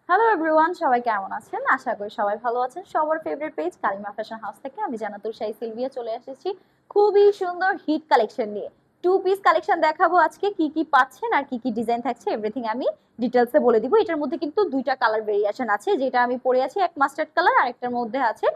Hello everyone, সবাই কেমন আছেন? আশা করি সবাই ভালো আছেন। সবার ফেভারিট পেজ কালিমা ফ্যাশন হাউস থেকে আমি জান্নাতুল শাহী সিলভিয়া চলে এসেছি খুবই সুন্দর হিট কালেকশন নিয়ে। টু পিস কালেকশন দেখাবো আজকে। কি কি পাচ্ছেন আর কি কি ডিজাইন থাকছে এভরিথিং আমি ডিটেলসে বলে দিব। এটার মধ্যে কিন্তু দুইটা কালার ভেরিয়েশন আছে, যেটা আমি পরে আছি এক মাস্টার্ড কালার, আর একটার মধ্যে আছে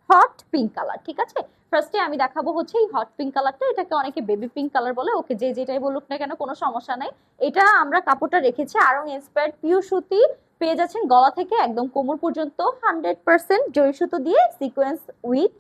হট পিঙ্ক কালার। ঠিক আছে, ফার্স্টে আমি দেখাবো হচ্ছে এই হট পিঙ্ক কালারটা। এটাকে অনেকে বেবি পিঙ্ক কালার বলে। ওকে, যে যেটাই বলুক না কেন কোনো সমস্যা নাই। এটা আমরা কাপড়টা রেখেছি আরং ইন্সপায়ার্ড পিওর সুতি। পেয়ে যাচ্ছেন গলা থেকে একদম কোমর পর্যন্ত 100% জরি সুতো দিয়ে সিকোয়েন্স উইথ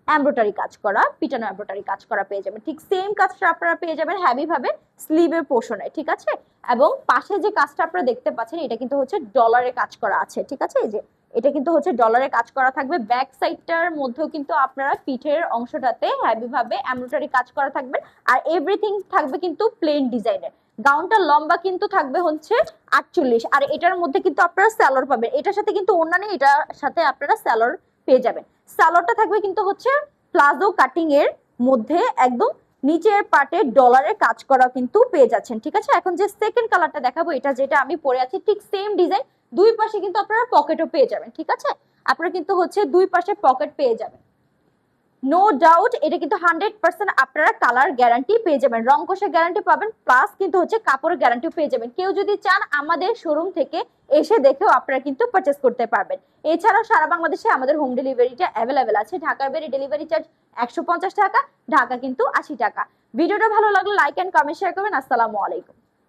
এমব্রয়ডারি কাজ করা, পিটানো এমব্রয়ডারি কাজ করা পেয়ে যাবেন। ঠিক সেম কাজটা আপনারা পেয়ে যাবেন হ্যাভি ভাবে স্লিভের পোর্শনে। ঠিক আছে, এবং পাশে যে কাজটা আপনারা দেখতে পাচ্ছেন এটা কিন্তু হচ্ছে ডলারে কাজ করা আছে। ঠিক আছে, এই যে এটা কিন্তু হচ্ছে ডলারে কাজ করা থাকবে। ব্যাক সাইডটার মধ্যেও কিন্তু আপনারা পিঠের অংশটাতে হ্যাভি ভাবে এমব্রয়ডারি কাজ করা থাকবে। আর এভরিথিং থাকবে কিন্তু প্লেন ডিজাইনের। গাউনটা লম্বা কিন্তু থাকবে হচ্ছে 48, আর এটার মধ্যে কিন্তু আপনারা স্যালোর পাবেন। এটার সাথে কিন্তু ওড়না নেই, এটার সাথে আপনারা স্যালোর পেয়ে যাবেন। স্যালোরটা থাকবে কিন্তু হচ্ছে প্লাজো কাটিং এর মধ্যে একদম নিচের পার্টে ডলারের কাজ করা কিন্তু পেয়ে যাচ্ছেন। ঠিক আছে, এখন যে সেকেন্ড কালারটা দেখাবো, এটা যেটা আমি পরে আছি ঠিক সেম ডিজাইন, দুই পাশে কিন্তু আপনারা পকেটও পেয়ে যাবেন। ঠিক আছে, আপনারা কিন্তু হচ্ছে দুই পাশে পকেট পেয়ে যাবেন। নো ডাউট এটা কিন্তু 100% আপনারা কালার গ্যারান্টি পেয়ে যাবেন, রং কষের গ্যারান্টি পাবেন, প্লাস কিন্তু হচ্ছে কাপড়ের গ্যারান্টিও পেয়ে যাবেন। কেউ যদি চান আমাদের শোরুম থেকে এসে দেখেও আপনারা কিন্তু পারচেস করতে পারবেন। এছাড়াও সারা বাংলাদেশে আমাদের হোম ডেলিভারিটা অ্যাভেলেবেল আছে। ঢাকার বাইরে ডেলিভারি চার্জ 150 টাকা, ঢাকা কিন্তু 80 টাকা। ভিডিওটা ভালো লাগলে লাইক এন্ড কমেন্ট শেয়ার করবেন। আসসালামু আলাইকুম।